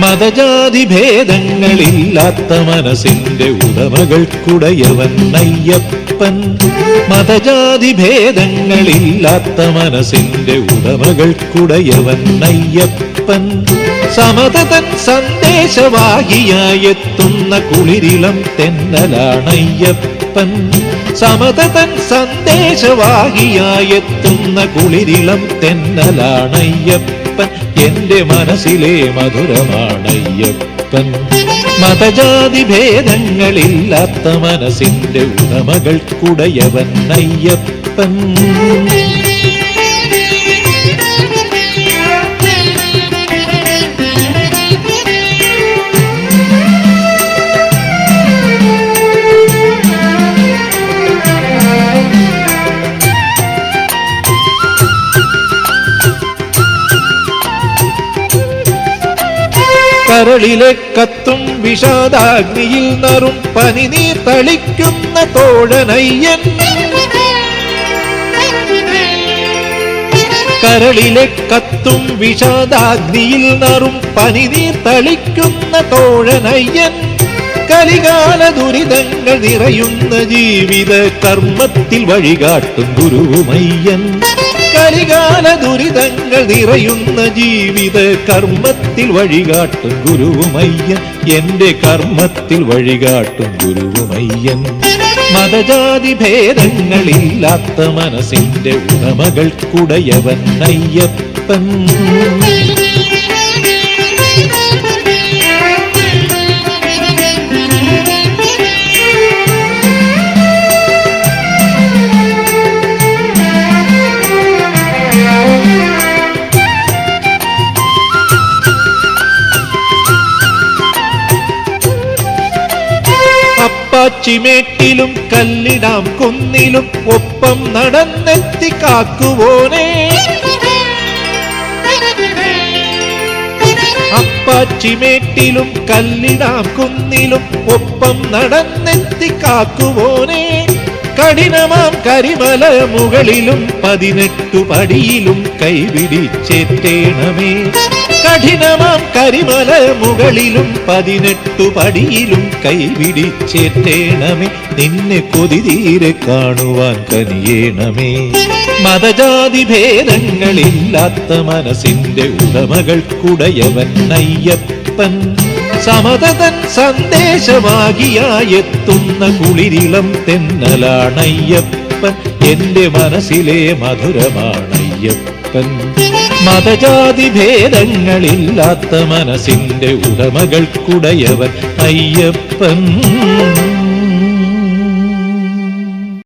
മതജാതി ഭേദങ്ങളില്ലാത്ത മനസ്സിന്റെ ഉടമകൾക്കുടയവൻ അയ്യപ്പൻ. മതജാതി ഭേദങ്ങളില്ലാത്ത മനസ്സിന്റെ ഉടമകൾക്കുടയവൻ അയ്യപ്പൻ. സമതതൻ സന്ദേശവാഹിയായെത്തുന്ന കുളിരിളം തെന്നലാണയ്യപ്പൻ. സമതതൻ സന്ദേശവാഹിയായെത്തുന്ന കുളിരിളം തെന്നലാണയ്യപ്പൻ. എന്റെ മനസ്സിലെ മധുരമാണയ്യപ്പൻ. മതജാതി ഭേദങ്ങളില്ലാത്ത മനസ്സിന്റെ ഉടമകൾക്കുടയവൻ അയ്യപ്പൻ. കരളിലെ കത്തും വിഷാദാഗ്നിയിൽ നറും പനിനീർ തളിക്കുന്ന തോഴനയ്യൻ. കരളിലെ കത്തും വിഷാദാഗ്നിയിൽ നറും പനിനീർ തളിക്കുന്ന തോഴനയ്യൻ. കലികാല ദുരിതങ്ങൾ നിറയുന്ന ജീവിത കർമ്മത്തിൽ വഴികാട്ടും ഗുരുവുമയ്യൻ. കലികാല ദുരിതങ്ങൾ നിറയുന്ന ജീവിത കർമ്മത്തിൽ വഴികാട്ടും ഗുരുവുമയ്യൻ. എന്റെ കർമ്മത്തിൽ വഴികാട്ടും ഗുരുവുമയ്യൻ. മതജാതി ഭേദങ്ങളില്ലാത്ത മനസ്സിന്റെ ഉടമകൾക്കുടയവൻ അയ്യപ്പൻ. അപ്പാച്ചിമേട്ടിലും കല്ലിടാം കുന്നിലും ഒപ്പം നടന്നെത്തി കാക്കുവോനെ. അപ്പാച്ചിമേട്ടിലും കല്ലിടാം കുന്നിലും ഒപ്പം നടന്നെത്തി കാക്കുവോനെ. കഠിനമാം കരിമല മുകളിലും 18 പടിയിലും കൈപിടിച്ചേറ്റേണമേ. കഠിനമാം കരിമല മുകളിലും 18 പടിയിലും കൈപിടിച്ചേറ്റേണമേ. നിന്നെ കൊതിതീരെ കാണുവാൻ കനിയേണമേ. മതജാതി ഭേദങ്ങളില്ലാത്ത മനസ്സിന്റെ ഉടമകൾക്കുടയവൻ അയ്യപ്പൻ. സമതതൻ സന്ദേശവാഹിയായെത്തുന്ന കുളിരിളം തെന്നലാണയ്യപ്പൻ. എന്റെ മനസ്സിലെ മധുരമാണയ്യപ്പൻ. മതജാതി ഭേദങ്ങളില്ലാത്ത മനസ്സിന്റെ ഉടമകൾക്കുടയവൻ അയ്യപ്പൻ.